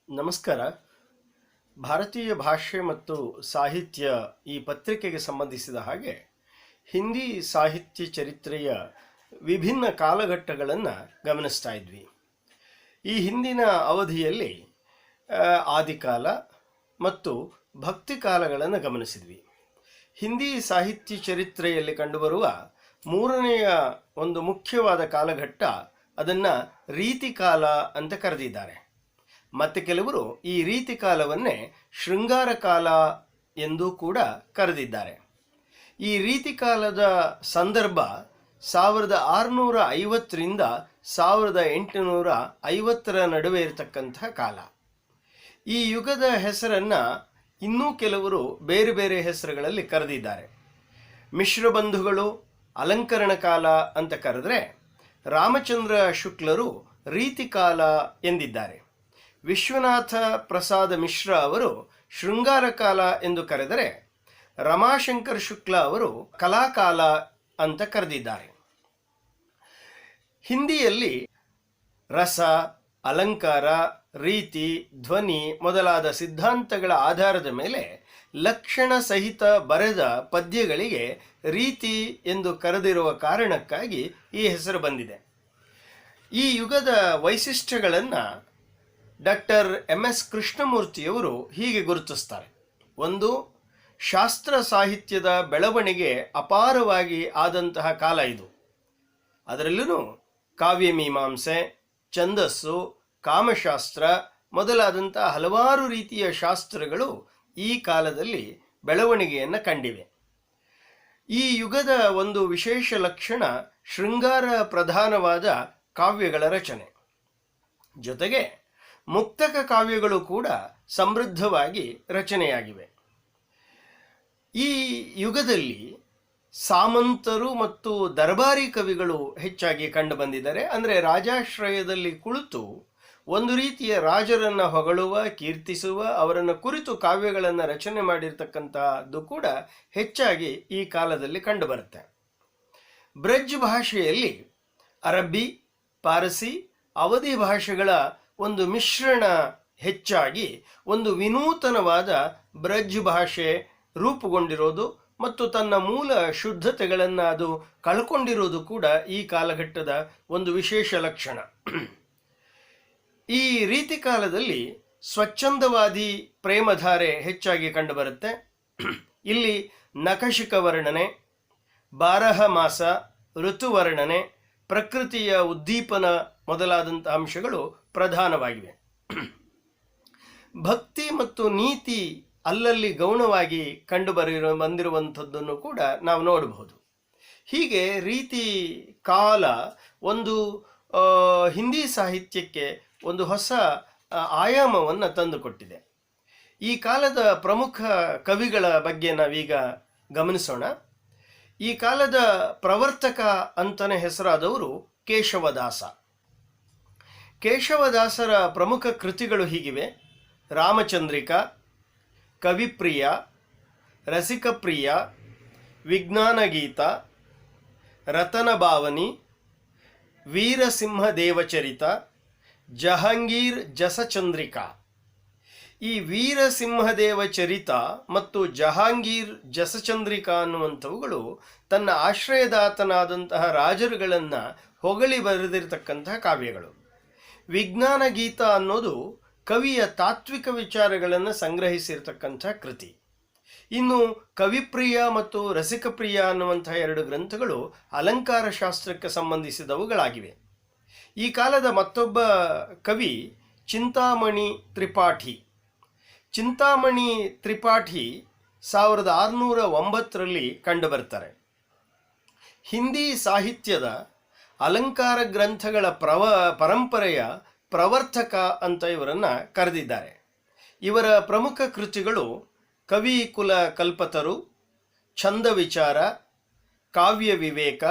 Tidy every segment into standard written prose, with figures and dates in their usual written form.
ನಮಸ್ಕಾರ. ಭಾರತೀಯ ಭಾಷೆ ಮತ್ತು ಸಾಹಿತ್ಯ ಈ ಪತ್ರಿಕೆಗೆ ಸಂಬಂಧಿಸಿದ ಹಾಗೆ ಹಿಂದಿ ಸಾಹಿತ್ಯ ಚರಿತ್ರೆಯ ವಿಭಿನ್ನ ಕಾಲಘಟ್ಟಗಳನ್ನು ಗಮನಿಸ್ತಾ ಇದ್ವಿ. ಈ ಹಿಂದಿನ ಅವಧಿಯಲ್ಲಿ ಆದಿಕಾಲ ಮತ್ತು ಭಕ್ತಿ ಕಾಲಗಳನ್ನು ಗಮನಿಸಿದ್ವಿ. ಹಿಂದಿ ಸಾಹಿತ್ಯ ಚರಿತ್ರೆಯಲ್ಲಿ ಕಂಡುಬರುವ ಮೂರನೆಯ ಒಂದು ಮುಖ್ಯವಾದ ಕಾಲಘಟ್ಟ ಅದನ್ನು ರೀತಿಕಾಲ ಅಂತ ಕರೆದಿದ್ದಾರೆ. ಮತ್ತು ಕೆಲವರು ಈ ರೀತಿ ಕಾಲವನ್ನೇ ಶೃಂಗಾರ ಕಾಲ ಎಂದು ಕೂಡ ಕರೆದಿದ್ದಾರೆ. ಈ ರೀತಿ ಕಾಲದ ಸಂದರ್ಭ 1650ರಿಂದ 1850 ನಡುವೆ ಇರತಕ್ಕಂತಹ ಕಾಲ. ಈ ಯುಗದ ಹೆಸರನ್ನು ಇನ್ನೂ ಕೆಲವರು ಬೇರೆ ಬೇರೆ ಹೆಸರುಗಳಲ್ಲಿ ಕರೆದಿದ್ದಾರೆ. ಮಿಶ್ರಬಂಧುಗಳು ಅಲಂಕರಣ ಕಾಲ ಅಂತ ಕರೆದರೆ, ರಾಮಚಂದ್ರ ಶುಕ್ಲರು ರೀತಿಕಾಲ ಎಂದಿದ್ದಾರೆ. ವಿಶ್ವನಾಥ ಪ್ರಸಾದ ಮಿಶ್ರ ಅವರು ಶೃಂಗಾರ ಕಾಲ ಎಂದು ಕರೆದರೆ, ರಮಾಶಂಕರ್ ಶುಕ್ಲ ಅವರು ಕಲಾಕಾಲ ಅಂತ ಕರೆದಿದ್ದಾರೆ. ಹಿಂದಿಯಲ್ಲಿ ರಸ, ಅಲಂಕಾರ, ರೀತಿ, ಧ್ವನಿ ಮೊದಲಾದ ಸಿದ್ಧಾಂತಗಳ ಆಧಾರದ ಮೇಲೆ ಲಕ್ಷಣ ಸಹಿತ ಬರೆದ ಪದ್ಯಗಳಿಗೆ ರೀತಿ ಎಂದು ಕರೆದಿರುವ ಕಾರಣಕ್ಕಾಗಿ ಈ ಹೆಸರು ಬಂದಿದೆ. ಈ ಯುಗದ ವೈಶಿಷ್ಟ್ಯಗಳನ್ನು ಡಾಕ್ಟರ್ MS ಕೃಷ್ಣಮೂರ್ತಿಯವರು ಹೀಗೆ ಗುರುತಿಸ್ತಾರೆ. ಒಂದು, ಶಾಸ್ತ್ರ ಸಾಹಿತ್ಯದ ಬೆಳವಣಿಗೆ ಅಪಾರವಾಗಿ ಆದಂತಹ ಕಾಲ ಇದು. ಅದರಲ್ಲೂ ಕಾವ್ಯಮೀಮಾಂಸೆ, ಛಂದಸ್ಸು, ಕಾಮಶಾಸ್ತ್ರ ಮೊದಲಾದಂಥ ಹಲವಾರು ರೀತಿಯ ಶಾಸ್ತ್ರಗಳು ಈ ಕಾಲದಲ್ಲಿ ಬೆಳವಣಿಗೆಯನ್ನು ಕಂಡಿವೆ. ಈ ಯುಗದ ಒಂದು ವಿಶೇಷ ಲಕ್ಷಣ ಶೃಂಗಾರ ಪ್ರಧಾನವಾದ ಕಾವ್ಯಗಳ ರಚನೆ. ಜೊತೆಗೆ ಮುಕ್ತಕ ಕಾವ್ಯಗಳು ಕೂಡ ಸಮೃದ್ಧವಾಗಿ ರಚನೆಯಾಗಿವೆ. ಈ ಯುಗದಲ್ಲಿ ಸಾಮಂತರು ಮತ್ತು ದರ್ಬಾರಿ ಕವಿಗಳು ಹೆಚ್ಚಾಗಿ ಕಂಡುಬಂದಿದ್ದಾರೆ. ಅಂದರೆ ರಾಜಾಶ್ರಯದಲ್ಲಿ ಕುಳಿತು ಒಂದು ರೀತಿಯ ರಾಜರನ್ನು ಹೊಗಳುವ, ಕೀರ್ತಿಸುವ, ಅವರನ್ನು ಕುರಿತು ಕಾವ್ಯಗಳನ್ನು ರಚನೆ ಮಾಡಿರ್ತಕ್ಕಂಥದ್ದು ಕೂಡ ಹೆಚ್ಚಾಗಿ ಈ ಕಾಲದಲ್ಲಿ ಕಂಡುಬರುತ್ತೆ. ಬ್ರಜ್ ಭಾಷೆಯಲ್ಲಿ ಅರಬ್ಬಿ, ಪಾರಸಿ, ಅವಧಿ ಭಾಷೆಗಳ ಒಂದು ಮಿಶ್ರಣ ಹೆಚ್ಚಾಗಿ ಒಂದು ವಿನೂತನವಾದ ಬ್ರಜ್ ಭಾಷೆ ರೂಪುಗೊಂಡಿರೋದು ಮತ್ತು ತನ್ನ ಮೂಲ ಶುದ್ಧತೆಗಳನ್ನು ಅದು ಕಳ್ಕೊಂಡಿರೋದು ಕೂಡ ಈ ಕಾಲಘಟ್ಟದ ಒಂದು ವಿಶೇಷ ಲಕ್ಷಣ. ಈ ರೀತಿ ಕಾಲದಲ್ಲಿ ಸ್ವಚ್ಛಂದವಾದಿ ಪ್ರೇಮಧಾರೆ ಹೆಚ್ಚಾಗಿ ಕಂಡುಬರುತ್ತೆ. ಇಲ್ಲಿ ನಖಶಿಕ ವರ್ಣನೆ, ಬಾರಹ ಮಾಸ, ಋತುವರ್ಣನೆ, ಪ್ರಕೃತಿಯ ಉದ್ದೀಪನ ಮೊದಲಾದಂಥ ಅಂಶಗಳು ಪ್ರಧಾನವಾಗಿವೆ. ಭಕ್ತಿ ಮತ್ತು ನೀತಿ ಅಲ್ಲಲ್ಲಿ ಗೌಣವಾಗಿ ಬಂದಿರುವಂಥದ್ದನ್ನು ಕೂಡ ನಾವು ನೋಡಬಹುದು. ಹೀಗೆ ರೀತಿ ಕಾಲ ಒಂದು ಹಿಂದಿ ಸಾಹಿತ್ಯಕ್ಕೆ ಒಂದು ಹೊಸ ಆಯಾಮವನ್ನು ತಂದುಕೊಟ್ಟಿದೆ. ಈ ಕಾಲದ ಪ್ರಮುಖ ಕವಿಗಳ ಬಗ್ಗೆ ನಾವೀಗ ಗಮನಿಸೋಣ. ಈ ಕಾಲದ ಪ್ರವರ್ತಕ ಅಂತಲೇ ಹೆಸರಾದವರು ಕೇಶವದಾಸ. ಕೇಶವದಾಸರ ಪ್ರಮುಖ ಕೃತಿಗಳು ಹೀಗಿವೆ: ರಾಮಚಂದ್ರಿಕಾ, ಕವಿಪ್ರಿಯ, ರಸಿಕಪ್ರಿಯ, ವಿಜ್ಞಾನಗೀತ, ರತನಭಾವನಿ, ವೀರಸಿಂಹ ದೇವಚರಿತ, ಜಹಾಂಗೀರ್ ಜಸಚಂದ್ರಿಕಾ. ಈ ವೀರಸಿಂಹದೇವ ಚರಿತ ಮತ್ತು ಜಹಾಂಗೀರ್ ಜಸಚಂದ್ರಿಕಾ ಅನ್ನುವಂಥವುಗಳು ತನ್ನ ಆಶ್ರಯದಾತನಾದಂತಹ ರಾಜರುಗಳನ್ನು ಹೊಗಳಿ ಬರೆದಿರತಕ್ಕಂತಹ ಕಾವ್ಯಗಳು. ವಿಜ್ಞಾನ ಗೀತ ಅನ್ನೋದು ಕವಿಯ ತಾತ್ವಿಕ ವಿಚಾರಗಳನ್ನು ಸಂಗ್ರಹಿಸಿರ್ತಕ್ಕಂಥ ಕೃತಿ. ಇನ್ನು ಕವಿಪ್ರಿಯ ಮತ್ತು ರಸಿಕಪ್ರಿಯ ಅನ್ನುವಂತಹ 2 ಗ್ರಂಥಗಳು ಅಲಂಕಾರ ಶಾಸ್ತ್ರಕ್ಕೆ ಸಂಬಂಧಿಸಿದವುಗಳಾಗಿವೆ. ಈ ಕಾಲದ ಮತ್ತೊಬ್ಬ ಕವಿ ಚಿಂತಾಮಣಿ ತ್ರಿಪಾಠಿ. ಚಿಂತಾಮಣಿ ತ್ರಿಪಾಠಿ 1609ರಲ್ಲಿ ಕಂಡುಬರ್ತಾರೆ. ಹಿಂದಿ ಸಾಹಿತ್ಯದ ಅಲಂಕಾರ ಗ್ರಂಥಗಳ ಪರಂಪರೆಯ ಪ್ರವರ್ತಕ ಅಂತ ಇವರನ್ನು ಕರೆದಿದ್ದಾರೆ. ಇವರ ಪ್ರಮುಖ ಕೃತಿಗಳು ಕವಿಕುಲ ಕಲ್ಪತರು, ಛಂದ ವಿಚಾರ, ಕಾವ್ಯ ವಿವೇಕ,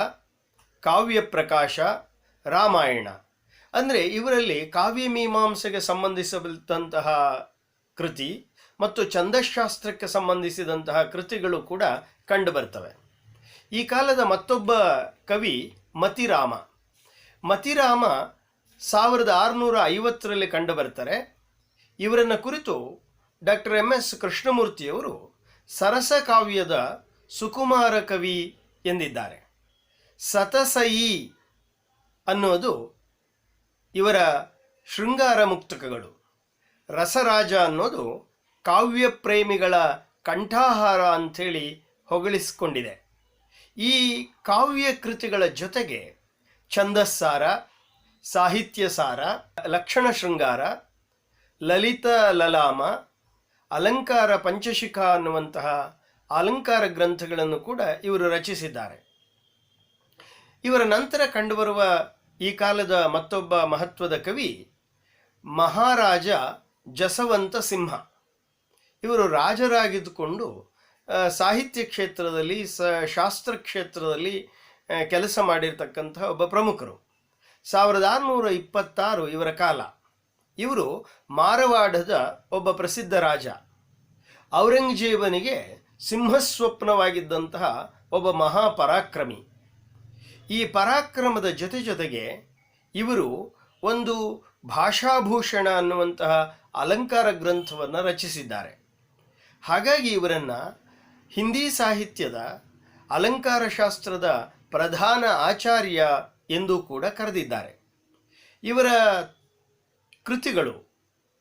ಕಾವ್ಯ ಪ್ರಕಾಶ, ರಾಮಾಯಣ. ಅಂದರೆ ಇವರಲ್ಲಿ ಕಾವ್ಯಮೀಮಾಂಸೆಗೆ ಸಂಬಂಧಿಸಿದಂತಹ ಕೃತಿ ಮತ್ತು ಛಂದಶಾಸ್ತ್ರಕ್ಕೆ ಸಂಬಂಧಿಸಿದಂತಹ ಕೃತಿಗಳು ಕೂಡ ಕಂಡುಬರ್ತವೆ. ಈ ಕಾಲದ ಮತ್ತೊಬ್ಬ ಕವಿ ಮತಿರಾಮ. ಮತಿರಾಮ 1650ರಲ್ಲಿ ಕಂಡುಬರ್ತಾರೆ. ಇವರನ್ನು ಕುರಿತು ಡಾಕ್ಟರ್ MS ಕೃಷ್ಣಮೂರ್ತಿಯವರು ಸರಸ ಕಾವ್ಯದ ಸುಕುಮಾರ ಕವಿ ಎಂದಿದ್ದಾರೆ. ಸತಸಯಿ ಅನ್ನೋದು ಇವರ ಶೃಂಗಾರ ಮುಕ್ತಕಗಳು. ರಸರಾಜ ಅನ್ನೋದು ಕಾವ್ಯ ಪ್ರೇಮಿಗಳ ಕಂಠಾಹಾರ ಅಂಥೇಳಿ ಹೊಗಳಿಸಿಕೊಂಡಿದೆ. ಈ ಕಾವ್ಯ ಕೃತಿಗಳ ಜೊತೆಗೆ ಛಂದಸ್ಸಾರ, ಸಾಹಿತ್ಯ ಸಾರ, ಲಕ್ಷಣ ಶೃಂಗಾರ, ಲಲಿತ ಲಲಾಮ, ಅಲಂಕಾರ ಪಂಚಶಿಖ ಅನ್ನುವಂತಹ ಅಲಂಕಾರ ಗ್ರಂಥಗಳನ್ನು ಕೂಡ ಇವರು ರಚಿಸಿದ್ದಾರೆ. ಇವರ ನಂತರ ಕಂಡುಬರುವ ಈ ಕಾಲದ ಮತ್ತೊಬ್ಬ ಮಹತ್ವದ ಕವಿ ಮಹಾರಾಜ ಜಸವಂತ ಸಿಂಹ. ಇವರು ರಾಜರಾಗಿದ್ದುಕೊಂಡು ಸಾಹಿತ್ಯ ಕ್ಷೇತ್ರದಲ್ಲಿ ಶಾಸ್ತ್ರ ಕ್ಷೇತ್ರದಲ್ಲಿ ಕೆಲಸ ಮಾಡಿರ್ತಕ್ಕಂತಹ ಒಬ್ಬ ಪ್ರಮುಖರು. 1626 ಇವರ ಕಾಲ. ಇವರು ಮಾರವಾಡದ ಒಬ್ಬ ಪ್ರಸಿದ್ಧ ರಾಜ. ಔರಂಗಜೇಬನಿಗೆ ಸಿಂಹಸ್ವಪ್ನವಾಗಿದ್ದಂತಹ ಒಬ್ಬ ಮಹಾಪರಾಕ್ರಮಿ. ಈ ಪರಾಕ್ರಮದ ಜೊತೆಗೆ ಇವರು ಒಂದು ಭಾಷಾಭೂಷಣ ಅನ್ನುವಂತಹ ಅಲಂಕಾರ ಗ್ರಂಥವನ್ನು ರಚಿಸಿದ್ದಾರೆ. ಹಾಗಾಗಿ ಇವರನ್ನು ಹಿಂದಿ ಸಾಹಿತ್ಯದ ಅಲಂಕಾರ ಶಾಸ್ತ್ರದ ಪ್ರಧಾನ ಆಚಾರ್ಯ ಎಂದು ಕೂಡ ಕರೆದಿದ್ದಾರೆ. ಇವರ ಕೃತಿಗಳು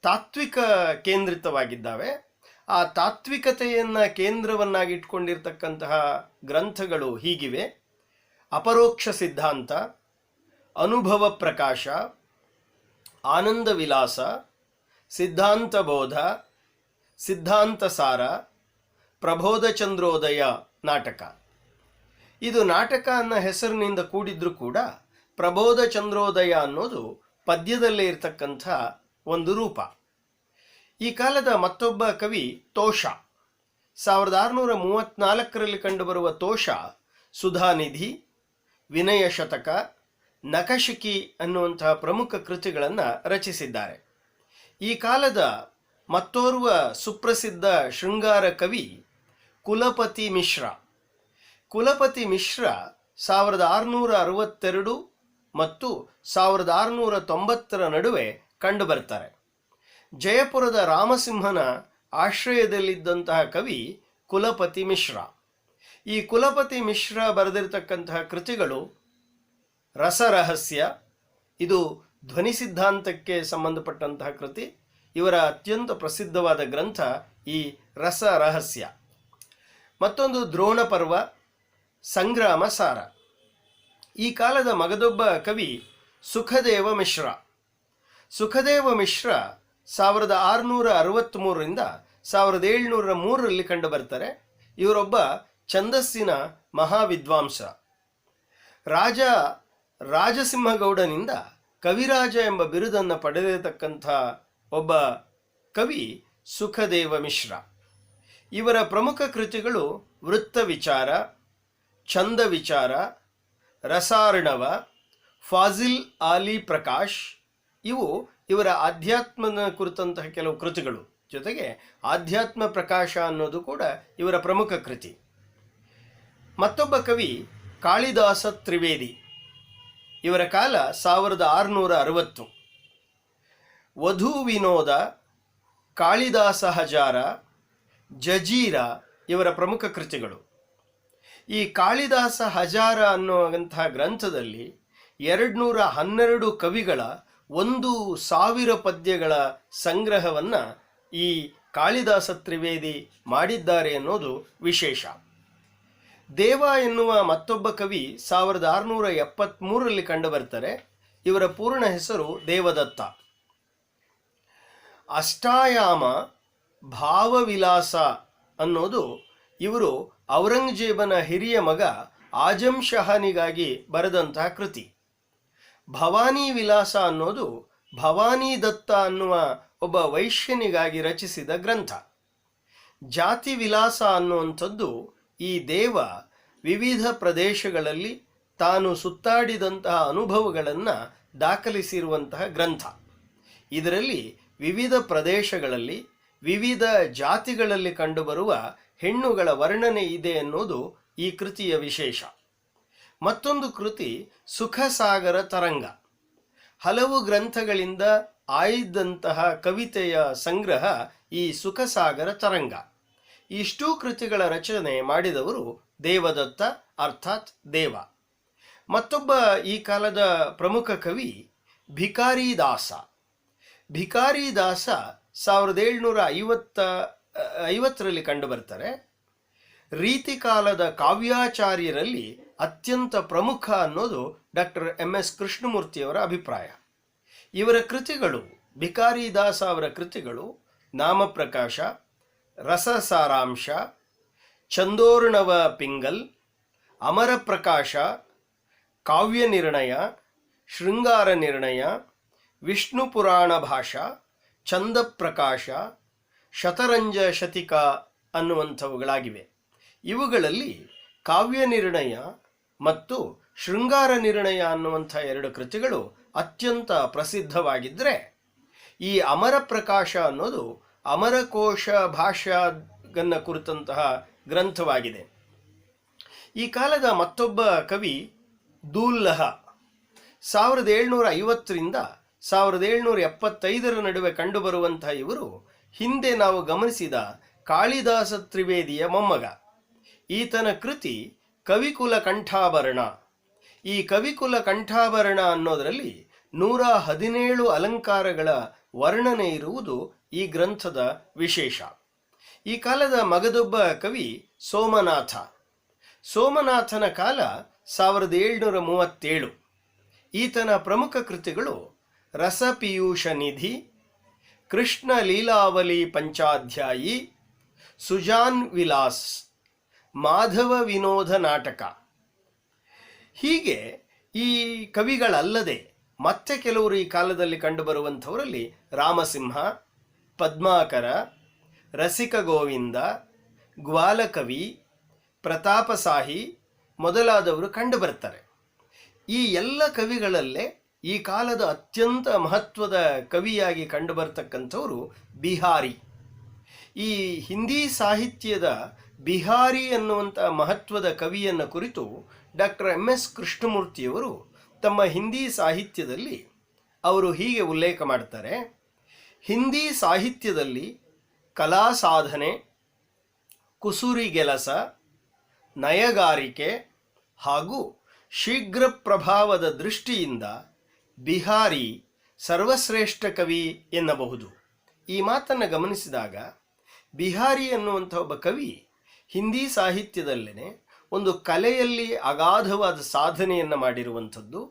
ತಾತ್ವಿಕ ಕೇಂದ್ರಿತವಾಗಿದ್ದಾವೆ. ಆ ತಾತ್ವಿಕತೆಯನ್ನು ಕೇಂದ್ರವನ್ನಾಗಿಟ್ಕೊಂಡಿರ್ತಕ್ಕಂತಹ ಗ್ರಂಥಗಳು ಹೀಗಿವೆ: ಅಪರೋಕ್ಷ ಸಿದ್ಧಾಂತ, ಅನುಭವ ಪ್ರಕಾಶ, ಆನಂದ ವಿಲಾಸ, ಸಿದ್ಧಾಂತ ಬೋಧ, ಸಿದ್ಧಾಂತ ಸಾರ, ಪ್ರಬೋಧ ಚಂದ್ರೋದಯ ನಾಟಕ. ಇದು ನಾಟಕ ಅನ್ನೋ ಹೆಸರಿನಿಂದ ಕೂಡಿದ್ರೂ ಕೂಡ ಪ್ರಬೋಧ ಚಂದ್ರೋದಯ ಅನ್ನೋದು ಪದ್ಯದಲ್ಲೇ ಇರತಕ್ಕಂಥ ಒಂದು ರೂಪ. ಈ ಕಾಲದ ಮತ್ತೊಬ್ಬ ಕವಿ ತೋಷ. 1634ರಲ್ಲಿ ಕಂಡುಬರುವ ತೋಷ ಸುಧಾನಿಧಿ, ವಿನಯ ಶತಕ, ನಖಶಿಖಿ ಅನ್ನುವಂತಹ ಪ್ರಮುಖ ಕೃತಿಗಳನ್ನು ರಚಿಸಿದ್ದಾರೆ. ಈ ಕಾಲದ ಮತ್ತೋರ್ವ ಸುಪ್ರಸಿದ್ಧ ಶೃಂಗಾರ ಕವಿ ಕುಲಪತಿ ಮಿಶ್ರ. ಕುಲಪತಿ ಮಿಶ್ರ 1662 ಮತ್ತು 1690 ನಡುವೆ ಕಂಡುಬರ್ತಾರೆ. ಜಯಪುರದ ರಾಮಸಿಂಹನ ಆಶ್ರಯದಲ್ಲಿದ್ದಂತಹ ಕವಿ ಕುಲಪತಿ ಮಿಶ್ರ. ಈ ಕುಲಪತಿ ಮಿಶ್ರ ಬರೆದಿರತಕ್ಕಂತಹ ಕೃತಿಗಳು ರಸರಹಸ್ಯ. ಇದು ಧ್ವನಿ ಸಿದ್ಧಾಂತಕ್ಕೆ ಸಂಬಂಧಪಟ್ಟಂತಹ ಕೃತಿ. ಇವರ ಅತ್ಯಂತ ಪ್ರಸಿದ್ಧವಾದ ಗ್ರಂಥ ಈ ರಸರಹಸ್ಯ. ಮತ್ತೊಂದು ದ್ರೋಣಪರ್ವ, ಸಂಗ್ರಾಮ ಸಾರ. ಈ ಕಾಲದ ಮಗದೊಬ್ಬ ಕವಿ ಸುಖದೇವ ಮಿಶ್ರ. ಸುಖದೇವ ಮಿಶ್ರ 1663ರಿಂದ 1703ರಲ್ಲಿ ಕಂಡುಬರ್ತಾರೆ. ಇವರೊಬ್ಬ ಛಂದಸ್ಸಿನ ಮಹಾವಿದ್ವಾಂಸ. ರಾಜಸಿಂಹಗೌಡನಿಂದ ಕವಿರಾಜ ಎಂಬ ಬಿರುದನ್ನು ಪಡೆದಿರತಕ್ಕಂಥ ಒಬ್ಬ ಕವಿ ಸುಖದೇವ ಮಿಶ್ರ. ಇವರ ಪ್ರಮುಖ ಕೃತಿಗಳು ವೃತ್ತ ವಿಚಾರ, ಛಂದ ವಿಚಾರ, ರಸಾರ್ಣವ, ಫಾಜಿಲ್ ಆಲಿ ಪ್ರಕಾಶ್. ಇವು ಇವರ ಆಧ್ಯಾತ್ಮದ ಕುರಿತಂತಹ ಕೆಲವು ಕೃತಿಗಳು. ಜೊತೆಗೆ ಆಧ್ಯಾತ್ಮ ಪ್ರಕಾಶ ಅನ್ನೋದು ಕೂಡ ಇವರ ಪ್ರಮುಖ ಕೃತಿ. ಮತ್ತೊಬ್ಬ ಕವಿ ಕಾಳಿದಾಸ ತ್ರಿವೇದಿ. ಇವರ ಕಾಲ 1660. ವಧು ವಿನೋದ, ಕಾಳಿದಾಸ ಹಜಾರ, ಜಜೀರ ಇವರ ಪ್ರಮುಖ ಕೃತಿಗಳು. ಈ ಕಾಳಿದಾಸ ಹಜಾರ ಅನ್ನುವಂತಹ ಗ್ರಂಥದಲ್ಲಿ 212 ಕವಿಗಳ 1000 ಪದ್ಯಗಳ ಸಂಗ್ರಹವನ್ನು ಈ ಕಾಳಿದಾಸ ತ್ರಿವೇದಿ ಮಾಡಿದ್ದಾರೆ ಅನ್ನೋದು ವಿಶೇಷ. ದೇವ ಎನ್ನುವ ಮತ್ತೊಬ್ಬ ಕವಿ 1673ರಲ್ಲಿ ಕಂಡುಬರ್ತಾರೆ. ಇವರ ಪೂರ್ಣ ಹೆಸರು ದೇವದತ್ತ. ಅಷ್ಟಾಯಾಮ ಭಾವವಿಲಾಸ ಅನ್ನೋದು ಇವರು ಔರಂಗಜೇಬನ ಹಿರಿಯ ಮಗ ಆಜಂ ಶಹಾನಿಗಾಗಿ ಬರೆದಂತಹ ಕೃತಿ. ಭವಾನಿ ವಿಲಾಸ ಅನ್ನೋದು ಭವಾನಿ ದತ್ತ ಅನ್ನುವ ಒಬ್ಬ ವೈಶ್ಯನಿಗಾಗಿ ರಚಿಸಿದ ಗ್ರಂಥ. ಜಾತಿ ವಿಲಾಸ ಅನ್ನುವಂಥದ್ದು ಈ ದೇವ ವಿವಿಧ ಪ್ರದೇಶಗಳಲ್ಲಿ ತಾನು ಸುತ್ತಾಡಿದಂತಹ ಅನುಭವಗಳನ್ನು ದಾಖಲಿಸಿರುವಂತಹ ಗ್ರಂಥ. ಇದರಲ್ಲಿ ವಿವಿಧ ಪ್ರದೇಶಗಳಲ್ಲಿ ವಿವಿಧ ಜಾತಿಗಳಲ್ಲಿ ಕಂಡುಬರುವ ಹೆಣ್ಣುಗಳ ವರ್ಣನೆ ಇದೆ ಅನ್ನೋದು ಈ ಕೃತಿಯ ವಿಶೇಷ. ಮತ್ತೊಂದು ಕೃತಿ ಸುಖಸಾಗರ ತರಂಗ. ಹಲವು ಗ್ರಂಥಗಳಿಂದ ಆಯ್ದಂತಹ ಕವಿತೆಯ ಸಂಗ್ರಹ ಈ ಸುಖಸಾಗರ ತರಂಗ. ಇಷ್ಟೂ ಕೃತಿಗಳ ರಚನೆ ಮಾಡಿದವರು ದೇವದತ್ತ ಅರ್ಥಾತ್ ದೇವ. ಮತ್ತೊಬ್ಬ ಈ ಕಾಲದ ಪ್ರಮುಖ ಕವಿ ಭಿಕಾರಿದಾಸ. ಭಿಕಾರಿದಾಸ 1750ರಲ್ಲಿ ಕಂಡುಬರ್ತಾರೆ. ರೀತಿಕಾಲದ ಕಾವ್ಯಾಚಾರ್ಯರಲ್ಲಿ ಅತ್ಯಂತ ಪ್ರಮುಖ ಅನ್ನೋದು ಡಾಕ್ಟರ್ MS ಕೃಷ್ಣಮೂರ್ತಿಯವರ ಅಭಿಪ್ರಾಯ. ಇವರ ಕೃತಿಗಳು, ಭಿಕಾರಿದಾಸ ಅವರ ಕೃತಿಗಳು ನಾಮಪ್ರಕಾಶ, ರಸಸಾರಾಂಶ, ಚಂದೋರ್ಣವ ಪಿಂಗಲ್, ಅಮರ ಪ್ರಕಾಶ, ಕಾವ್ಯ ನಿರ್ಣಯ, ಶೃಂಗಾರ ನಿರ್ಣಯ, ವಿಷ್ಣು ಪುರಾಣ ಭಾಷಾ, ಚಂದ ಪ್ರಕಾಶ, ಶತರಂಜ ಶತಿಕಾ ಅನ್ನುವಂಥವುಗಳಾಗಿವೆ. ಇವುಗಳಲ್ಲಿ ಕಾವ್ಯ ನಿರ್ಣಯ ಮತ್ತು ಶೃಂಗಾರ ನಿರ್ಣಯ ಅನ್ನುವಂಥ 2 ಕೃತಿಗಳು ಅತ್ಯಂತ ಪ್ರಸಿದ್ಧವಾಗಿದ್ದರೆ, ಈ ಅಮರ ಪ್ರಕಾಶ ಅನ್ನೋದು ಅಮರಕೋಶ ಭಾಷೆಗನ್ನ ಕುರಿತಂತಹ ಗ್ರಂಥವಾಗಿದೆ. ಈ ಕಾಲದ ಮತ್ತೊಬ್ಬ ಕವಿ ದೂಲ್ಲಹ. 1750ರಿಂದ 1775ರ ನಡುವೆ ಕಂಡುಬರುವಂತಹ ಇವರು ಹಿಂದೆ ನಾವು ಗಮನಿಸಿದ ಕಾಳಿದಾಸ ತ್ರಿವೇದಿಯ ಮೊಮ್ಮಗ. ಈತನ ಕೃತಿ ಕವಿಕುಲ ಕಂಠಾಭರಣ. ಈ ಕವಿಕುಲ ಕಂಠಾಭರಣ ಅನ್ನೋದರಲ್ಲಿ 117 ಅಲಂಕಾರಗಳ ವರ್ಣನೆ ಇರುವುದು ಈ ಗ್ರಂಥದ ವಿಶೇಷ. ಈ ಕಾಲದ ಮಗದೊಬ್ಬ ಕವಿ ಸೋಮನಾಥ. ಸೋಮನಾಥನ ಕಾಲ 1737. ಈತನ ಪ್ರಮುಖ ಕೃತಿಗಳು ರಸಪೀಯೂಷ ನಿಧಿ, ಕೃಷ್ಣ ಲೀಲಾವಲಿ ಪಂಚಾಧ್ಯಾಯಿ, ಸುಜಾನ್ ವಿಲಾಸ್, ಮಾಧವ ವಿನೋದ ನಾಟಕ. ಹೀಗೆ ಈ ಕವಿಗಳಲ್ಲದೆ ಮತ್ತೆ ಕೆಲವರು ಈ ಕಾಲದಲ್ಲಿ ಕಂಡುಬರುವಂಥವರಲ್ಲಿ ರಾಮಸಿಂಹ, ಪದ್ಮಾಕರ, ರಸಿಕ ಗೋವಿಂದ, ಗ್ವಾಲಕವಿ, ಪ್ರತಾಪಸಾಹಿ ಮೊದಲಾದವರು ಕಂಡುಬರ್ತಾರೆ. ಈ ಎಲ್ಲ ಕವಿಗಳಲ್ಲೇ ಈ ಕಾಲದ ಅತ್ಯಂತ ಮಹತ್ವದ ಕವಿಯಾಗಿ ಕಂಡುಬರ್ತಕ್ಕಂಥವರು ಬಿಹಾರಿ. ಈ ಹಿಂದಿ ಸಾಹಿತ್ಯದ ಬಿಹಾರಿ ಅನ್ನುವಂಥ ಮಹತ್ವದ ಕವಿಯನ್ನು ಕುರಿತು ಡಾಕ್ಟರ್ MS ಕೃಷ್ಣಮೂರ್ತಿಯವರು ತಮ್ಮ ಹಿಂದಿ ಸಾಹಿತ್ಯದಲ್ಲಿ ಅವರು ಹೀಗೆ ಉಲ್ಲೇಖ ಮಾಡ್ತಾರೆ. ಹಿಂದಿ ಸಾಹಿತ್ಯದಲ್ಲಿ ಕಲಾ ಸಾಧನೆ, ಕುಸುರಿ ಗೆಲಸ, ನಯಗಾರಿಕೆ ಹಾಗೂ ಶೀಘ್ರ ಪ್ರಭಾವದ ದೃಷ್ಟಿಯಿಂದ ಬಿಹಾರಿ ಸರ್ವಶ್ರೇಷ್ಠ ಕವಿ ಎನ್ನಬಹುದು. ಈ ಮಾತನ್ನು ಗಮನಿಸಿದಾಗ ಬಿಹಾರಿ ಅನ್ನುವಂಥ ಒಬ್ಬ ಕವಿ ಹಿಂದಿ ಸಾಹಿತ್ಯದಲ್ಲೇ ಒಂದು ಕಲೆಯಲ್ಲಿ ಅಗಾಧವಾದ ಸಾಧನೆಯನ್ನು ಮಾಡಿರುವಂಥದ್ದು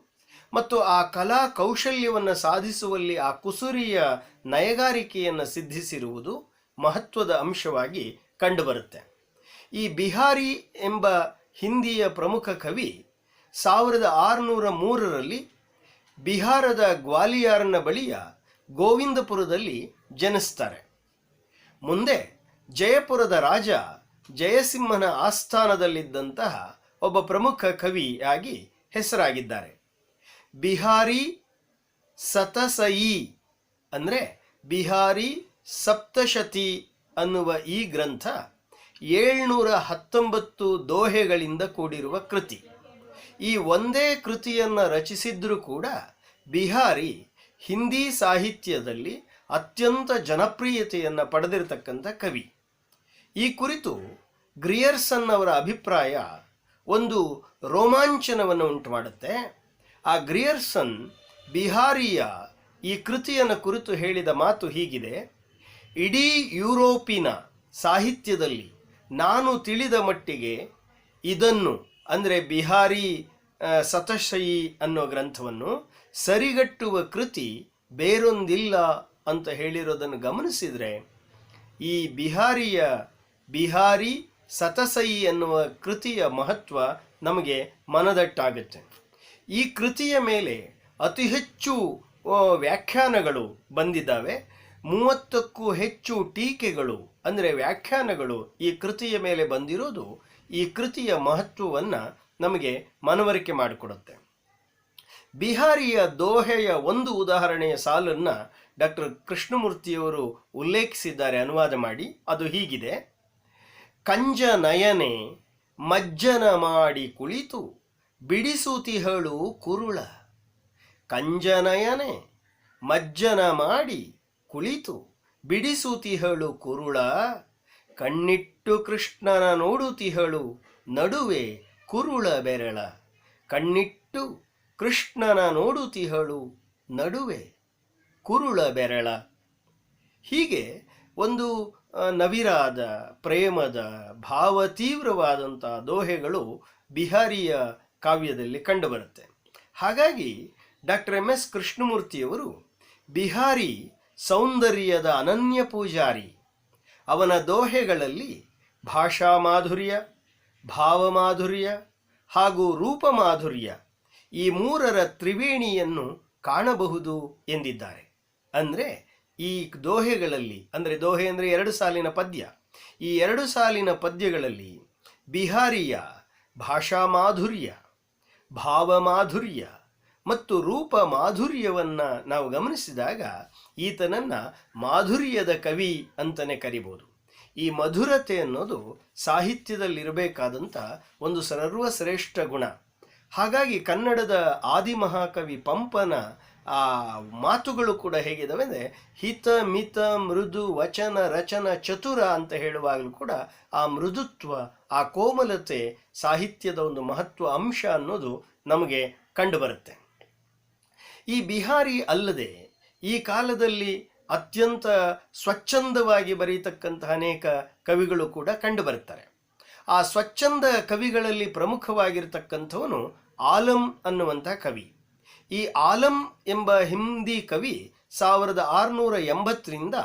ಮತ್ತು ಆ ಕಲಾ ಕೌಶಲ್ಯವನ್ನು ಸಾಧಿಸುವಲ್ಲಿ ಆ ಕುಸುರಿಯ ನಯಗಾರಿಕೆಯನ್ನು ಸಿದ್ಧಿಸಿರುವುದು ಮಹತ್ವದ ಅಂಶವಾಗಿ ಕಂಡುಬರುತ್ತೆ. ಈ ಬಿಹಾರಿ ಎಂಬ ಹಿಂದಿಯ ಪ್ರಮುಖ ಕವಿ 1603ರಲ್ಲಿ ಬಿಹಾರದ ಗ್ವಾಲಿಯಾರ್ನ ಬಳಿಯ ಗೋವಿಂದಪುರದಲ್ಲಿ ಜನಿಸ್ತಾರೆ. ಮುಂದೆ ಜಯಪುರದ ರಾಜ ಜಯಸಿಂಹನ ಆಸ್ಥಾನದಲ್ಲಿದ್ದಂತಹ ಒಬ್ಬ ಪ್ರಮುಖ ಕವಿಯಾಗಿ ಹೆಸರಾಗಿದ್ದಾರೆ. ಬಿಹಾರಿ ಸತಸಯಿ ಅಂದರೆ ಬಿಹಾರಿ ಸಪ್ತಶತಿ ಅನ್ನುವ ಈ ಗ್ರಂಥ 719 ದೋಹೆಗಳಿಂದ ಕೂಡಿರುವ ಕೃತಿ. ಈ ಒಂದೇ ಕೃತಿಯನ್ನು ರಚಿಸಿದ್ರೂ ಕೂಡ ಬಿಹಾರಿ ಹಿಂದಿ ಸಾಹಿತ್ಯದಲ್ಲಿ ಅತ್ಯಂತ ಜನಪ್ರಿಯತೆಯನ್ನು ಪಡೆದಿರತಕ್ಕಂಥ ಕವಿ. ಈ ಕುರಿತು ಗ್ರಿಯರ್ಸನ್ ಅವರ ಅಭಿಪ್ರಾಯ ಒಂದು ರೋಮಾಂಚನವನ್ನು ಉಂಟು ಮಾಡುತ್ತೆ. ಆ ಗ್ರಿಯರ್ಸನ್ ಬಿಹಾರಿಯ ಈ ಕೃತಿಯನ್ನು ಕುರಿತು ಹೇಳಿದ ಮಾತು ಹೀಗಿದೆ: ಇಡೀ ಯುರೋಪಿನ ಸಾಹಿತ್ಯದಲ್ಲಿ ನಾನು ತಿಳಿದ ಮಟ್ಟಿಗೆ ಇದನ್ನು ಅಂದರೆ ಬಿಹಾರಿ ಸತಶಯಿ ಅನ್ನೋ ಗ್ರಂಥವನ್ನು ಸರಿಗಟ್ಟುವ ಕೃತಿ ಬೇರೊಂದಿಲ್ಲ ಅಂತ ಹೇಳಿರೋದನ್ನು ಗಮನಿಸಿದರೆ ಈ ಬಿಹಾರಿ ಸತಸಯಿ ಅನ್ನುವ ಕೃತಿಯ ಮಹತ್ವ ನಮಗೆ ಮನದಟ್ಟಾಗುತ್ತೆ. ಈ ಕೃತಿಯ ಮೇಲೆ ಅತಿ ಹೆಚ್ಚು ವ್ಯಾಖ್ಯಾನಗಳು ಬಂದಿದ್ದಾವೆ. 30ಕ್ಕೂ ಹೆಚ್ಚು ಟೀಕೆಗಳು ಅಂದರೆ ವ್ಯಾಖ್ಯಾನಗಳು ಈ ಕೃತಿಯ ಮೇಲೆ ಬಂದಿರೋದು ಈ ಕೃತಿಯ ಮಹತ್ವವನ್ನು ನಮಗೆ ಮನವರಿಕೆ ಮಾಡಿಕೊಡುತ್ತೆ. ಬಿಹಾರಿಯ ದೋಹೆಯ ಒಂದು ಉದಾಹರಣೆಯ ಸಾಲನ್ನು ಡಾಕ್ಟರ್ ಕೃಷ್ಣಮೂರ್ತಿಯವರು ಉಲ್ಲೇಖಿಸಿದ್ದಾರೆ ಅನುವಾದ ಮಾಡಿ. ಅದು ಹೀಗಿದೆ: ಕಂಜ ನಯನೆ ಮಜ್ಜನ ಮಾಡಿ ಕುಳಿತು ಬಿಡಿಸುತಿಹಳು ಕುರುಳ, ಕಂಜನಯನೆ ಮಜ್ಜನ ಮಾಡಿ ಕುಳಿತು ಬಿಡಿಸುತಿಹಳು ಕುರುಳ, ಕಣ್ಣಿಟ್ಟು ಕೃಷ್ಣನ ನೋಡುತಿಹಳು ನಡುವೆ ಕುರುಳ ಬೆರಳ. ಕಣ್ಣಿಟ್ಟು ಕೃಷ್ಣನ ನೋಡುತಿಹಳು ನಡುವೆ ಕುರುಳ ಬೆರಳ. ಹೀಗೆ ಒಂದು ನವಿರಾದ ಪ್ರೇಮದ ಭಾವತೀವ್ರವಾದಂಥ ದೋಹೆಗಳು ಬಿಹಾರಿಯ ಕಾವ್ಯದಲ್ಲಿ ಕಂಡುಬರುತ್ತೆ. ಹಾಗಾಗಿ ಡಾಕ್ಟರ್ ಎಂ ಎಸ್ ಕೃಷ್ಣಮೂರ್ತಿಯವರು ಬಿಹಾರಿ ಸೌಂದರ್ಯದ ಅನನ್ಯ ಪೂಜಾರಿ. ಅವನ ದೋಹೆಗಳಲ್ಲಿ ಭಾಷಾ ಮಾಧುರ್ಯ, ಭಾವಮಾಧುರ್ಯ ಹಾಗೂ ರೂಪಮಾಧುರ್ಯ ಈ ಮೂರರ ತ್ರಿವೇಣಿಯನ್ನು ಕಾಣಬಹುದು ಎಂದಿದ್ದಾರೆ. ಅಂದರೆ ಈ ದೋಹೆಗಳಲ್ಲಿ, ಅಂದರೆ ದೋಹೆ ಅಂದರೆ 2 ಸಾಲಿನ ಪದ್ಯ, ಈ 2 ಸಾಲಿನ ಪದ್ಯಗಳಲ್ಲಿ ಬಿಹಾರಿಯ ಭಾಷಾ ಮಾಧುರ್ಯ, ಭಾವಮಾಧುರ್ಯ ಮತ್ತು ರೂಪ ಮಾಧುರ್ಯವನ್ನು ನಾವು ಗಮನಿಸಿದಾಗ ಈತನನ್ನು ಮಾಧುರ್ಯದ ಕವಿ ಅಂತಲೇ ಕರಿಬೋದು. ಈ ಮಧುರತೆ ಅನ್ನೋದು ಸಾಹಿತ್ಯದಲ್ಲಿರಬೇಕಾದಂಥ ಒಂದು ಸರ್ವಶ್ರೇಷ್ಠ ಗುಣ. ಹಾಗಾಗಿ ಕನ್ನಡದ ಆದಿಮಹಾಕವಿ ಪಂಪನ ಆ ಮಾತುಗಳು ಕೂಡ ಹೇಗಿದ್ದಾವೆ ಅಂದರೆ ಹಿತ ಮಿತ ಮೃದು ವಚನ ರಚನ ಚತುರ ಅಂತ ಹೇಳುವಾಗಲೂ ಕೂಡ ಆ ಮೃದುತ್ವ, ಆ ಕೋಮಲತೆ ಸಾಹಿತ್ಯದ ಒಂದು ಮಹತ್ವ ಅಂಶ ಅನ್ನೋದು ನಮಗೆ ಕಂಡುಬರುತ್ತೆ. ಈ ಬಿಹಾರಿ ಅಲ್ಲದೆ ಈ ಕಾಲದಲ್ಲಿ ಅತ್ಯಂತ ಸ್ವಚ್ಛಂದವಾಗಿ ಬರೀತಕ್ಕಂತಹ ಅನೇಕ ಕವಿಗಳು ಕೂಡ ಕಂಡುಬರುತ್ತಾರೆ. ಆ ಸ್ವಚ್ಛಂದ ಕವಿಗಳಲ್ಲಿ ಪ್ರಮುಖವಾಗಿರ್ತಕ್ಕಂಥವನು ಆಲಂ ಅನ್ನುವಂಥ ಕವಿ. ಈ ಆಲಂ ಎಂಬ ಹಿಂದಿ ಕವಿ 1680ರಿಂದ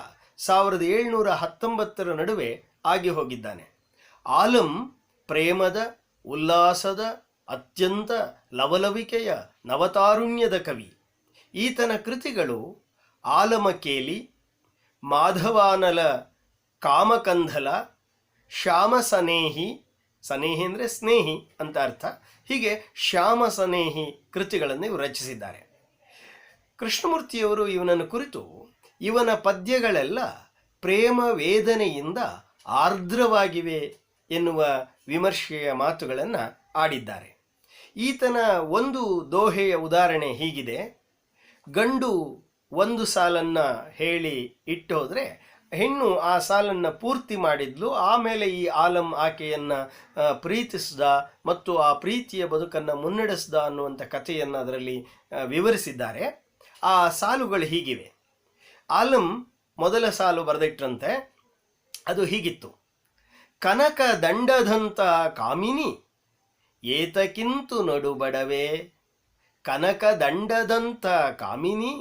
1719 ನಡುವೆ ಆಗಿ ಹೋಗಿದ್ದಾನೆ. ಆಲಂ ಪ್ರೇಮದ, ಉಲ್ಲಾಸದ, ಅತ್ಯಂತ ಲವಲವಿಕೆಯ, ನವತಾರುಣ್ಯದ ಕವಿ. ಈತನ ಕೃತಿಗಳು ಆಲಮಕೇಲಿ, ಮಾಧವಾನಲ ಕಾಮಕಂಧಲ, ಶ್ಯಾಮಸನೇಹಿ, ಸನೇಹಿ ಅಂದರೆ ಸ್ನೇಹಿ ಅಂತ ಅರ್ಥ, ಹೀಗೆ ಶ್ಯಾಮಸನೇಹಿ ಕೃತಿಗಳನ್ನು ಇವರು ರಚಿಸಿದ್ದಾರೆ. ಕೃಷ್ಣಮೂರ್ತಿಯವರು ಇವನನ್ನು ಕುರಿತು ಇವನ ಪದ್ಯಗಳೆಲ್ಲ ಪ್ರೇಮ ವೇದನೆಯಿಂದ ಆರ್ದ್ರವಾಗಿವೆ ಎನ್ನುವ ವಿಮರ್ಶೆಯ ಮಾತುಗಳನ್ನು ಆಡಿದ್ದಾರೆ. ಈತನ ಒಂದು ದೋಹೆಯ ಉದಾಹರಣೆ ಹೀಗಿದೆ. ಗಂಡು ಒಂದು ಸಾಲನ್ನು ಹೇಳಿ ಇಟ್ಟು ಹೋದರೆ ಹೆಣ್ಣು ಆ ಸಾಲನ್ನು ಪೂರ್ತಿ ಮಾಡಿದ್ಲು. ಆಮೇಲೆ ಈ ಆಲಂ ಆಕೆಯನ್ನು ಪ್ರೀತಿಸಿದ ಮತ್ತು ಆ ಪ್ರೀತಿಯ ಬದುಕನ್ನು ಮುನ್ನಡೆಸಿದ ಅನ್ನುವಂಥ ಕಥೆಯನ್ನು ಅದರಲ್ಲಿ ವಿವರಿಸಿದ್ದಾರೆ. ಆ ಸಾಲುಗಳು ಹೀಗಿವೆ. ಆಲಂ ಮೊದಲ ಸಾಲು ಬರೆದಿಟ್ರಂತೆ. ಅದು ಹೀಗಿತ್ತು: ಕನಕ ದಂಡದಂಥ ಕಾಮಿನಿ ಏತಕ್ಕಿಂತು ನಡುಬಡವೆ. ಕನಕ ದಂಡದಂಥ ಕಾಮಿನಿ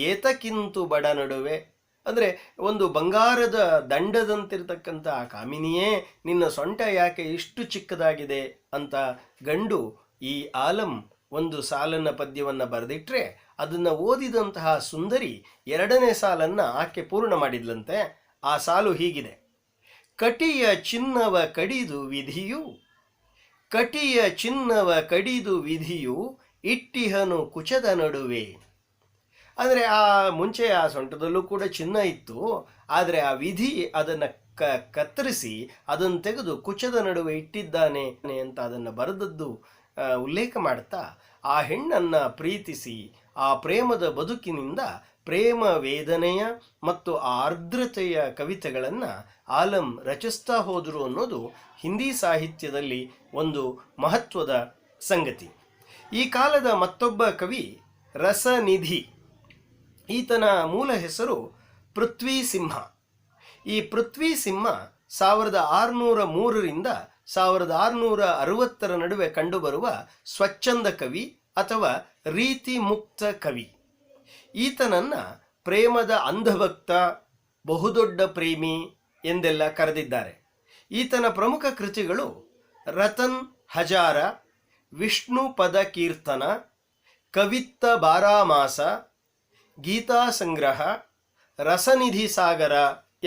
ಏತಕ್ಕಿಂತು ಬಡ ನಡುವೆ. ಅಂದರೆ ಒಂದು ಬಂಗಾರದ ದಂಡದಂತಿರ್ತಕ್ಕಂಥ ಕಾಮಿನಿಯೇ ನಿನ್ನ ಸೊಂಟ ಯಾಕೆ ಇಷ್ಟು ಚಿಕ್ಕದಾಗಿದೆ ಅಂತ ಗಂಡು ಈ ಆಲಂ ಒಂದು ಸಾಲನ್ನ ಪದ್ಯವನ್ನು ಬರೆದಿಟ್ಟರೆ ಅದನ್ನು ಓದಿದಂತಹ ಸುಂದರಿ 2ನೇ ಸಾಲನ್ನು ಆಕೆ ಪೂರ್ಣ ಮಾಡಿದ್ಲಂತೆ. ಆ ಸಾಲು ಹೀಗಿದೆ: ಕಟಿಯ ಚಿನ್ನವ ಕಡಿದು ವಿಧಿಯು, ಕಟಿಯ ಚಿನ್ನವ ಕಡಿದು ವಿಧಿಯು ಇಟ್ಟಿಹನು ಕುಚದ ನಡುವೆ. ಅಂದರೆ ಆ ಮುಂಚೆ ಆ ಸೊಂಟದಲ್ಲೂ ಕೂಡ ಚಿನ್ನ ಇತ್ತು, ಆದರೆ ಆ ವಿಧಿ ಅದನ್ನು ಕತ್ತರಿಸಿ ಅದನ್ನು ತೆಗೆದು ಕುಚದ ನಡುವೆ ಇಟ್ಟಿದ್ದಾನೆ ಅಂತ ಅದನ್ನು ಬರೆದದ್ದು ಉಲ್ಲೇಖ ಮಾಡ್ತಾ ಆ ಹೆಣ್ಣನ್ನು ಪ್ರೀತಿಸಿ ಆ ಪ್ರೇಮದ ಬದುಕಿನಿಂದ ಪ್ರೇಮ ವೇದನೆಯ ಮತ್ತು ಆರ್ದ್ರತೆಯ ಕವಿತೆಗಳನ್ನು ಆಲಂ ರಚಿಸ್ತಾ ಹೋದರು ಅನ್ನೋದು ಹಿಂದಿ ಸಾಹಿತ್ಯದಲ್ಲಿ ಒಂದು ಮಹತ್ವದ ಸಂಗತಿ. ಈ ಕಾಲದ ಮತ್ತೊಬ್ಬ ಕವಿ ರಸನಿಧಿ. ಈತನ ಮೂಲ ಹೆಸರು ಪೃಥ್ವಿ ಸಿಂಹ. ಈ ಪೃಥ್ವಿ ಸಿಂಹ 1603ರಿಂದ 1660 ನಡುವೆ ಕಂಡುಬರುವ ಸ್ವಚ್ಛಂದ ಕವಿ ಅಥವಾ ರೀತಿ ಮುಕ್ತ ಕವಿ. ಈತನನ್ನು ಪ್ರೇಮದ ಅಂಧಭಕ್ತ, ಬಹುದೊಡ್ಡ ಪ್ರೇಮಿ ಎಂದೆಲ್ಲ ಕರೆದಿದ್ದಾರೆ. ಈತನ ಪ್ರಮುಖ ಕೃತಿಗಳು ರತನ್ ಹಜಾರ, ವಿಷ್ಣು ಪದ ಕೀರ್ತನ, ಕವಿತ್ತ ಬಾರಾಮಾಸ, ಗೀತಾ ಸಂಗ್ರಹ, ರಸನಿಧಿ ಸಾಗರ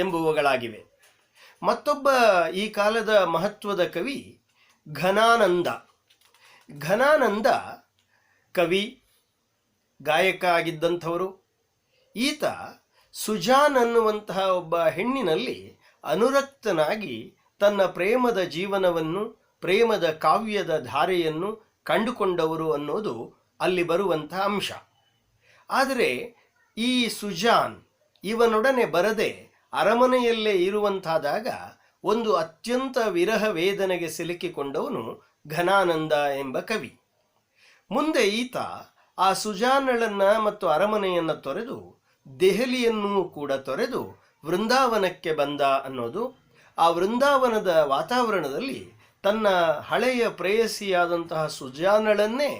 ಎಂಬುವುಗಳಾಗಿವೆ. ಮತ್ತೊಬ್ಬ ಈ ಕಾಲದ ಮಹತ್ವದ ಕವಿ ಘನಾನಂದ. ಘನಾನಂದ ಕವಿ, ಗಾಯಕ ಆಗಿದ್ದಂಥವರು. ಈತ ಸುಜಾನ್ ಅನ್ನುವಂತಹ ಒಬ್ಬ ಹೆಣ್ಣಿನಲ್ಲಿ ಅನುರಕ್ತನಾಗಿ ತನ್ನ ಪ್ರೇಮದ ಜೀವನವನ್ನು, ಪ್ರೇಮದ ಕಾವ್ಯದ ಧಾರೆಯನ್ನು ಕಂಡುಕೊಂಡವರು ಅನ್ನೋದು ಅಲ್ಲಿ ಬರುವಂತಹ ಅಂಶ. ಆದರೆ ಈ ಸುಜಾನ್ ಇವನೊಡನೆ ಬರದೆ ಅರಮನೆಯಲ್ಲೇ ಇರುವಂತಾದಾಗ ಒಂದು ಅತ್ಯಂತ ವಿರಹ ವೇದನೆಗೆ ಸಿಲುಕಿಕೊಂಡವನು ಘನಾನಂದ ಎಂಬ ಕವಿ. ಮುಂದೆ ಈತ ಆ ಸುಜಾನಳನ್ನ ಮತ್ತು ಅರಮನೆಯನ್ನು ತೊರೆದು ದೆಹಲಿಯನ್ನೂ ಕೂಡ ತೊರೆದು ವೃಂದಾವನಕ್ಕೆ ಬಂದ ಅನ್ನೋದು. ಆ ವೃಂದಾವನದ ವಾತಾವರಣದಲ್ಲಿ ತನ್ನ ಹಳೆಯ ಪ್ರೇಯಸಿಯಾದಂತಹ ಸುಜಾನಳನ್ನೇ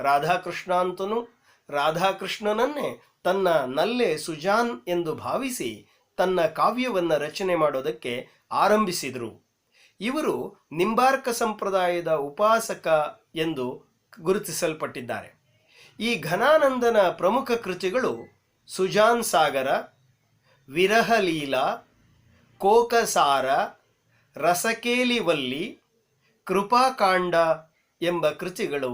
ರಾಧಾಕೃಷ್ಣ ಅಂತನೂ, ರಾಧಾಕೃಷ್ಣನನ್ನೇ ತನ್ನ ನಲ್ಲೆ ಸುಜಾನ್ ಎಂದು ಭಾವಿಸಿ ತನ್ನ ಕಾವ್ಯವನ್ನು ರಚನೆ ಮಾಡೋದಕ್ಕೆ ಆರಂಭಿಸಿದರು. ಇವರು ನಿಂಬಾರ್ಕ ಸಂಪ್ರದಾಯದ ಉಪಾಸಕ ಎಂದು ಗುರುತಿಸಲ್ಪಟ್ಟಿದ್ದಾರೆ. ಈ ಘನಾನಂದನ ಪ್ರಮುಖ ಕೃತಿಗಳು ಸುಜಾನ್ ಸಾಗರ, ವಿರಹಲೀಲಾ, ಕೋಕಸಾರ, ರಸಕೇಲಿವಲ್ಲಿ, ಕೃಪಾಕಾಂಡ ಎಂಬ ಕೃತಿಗಳು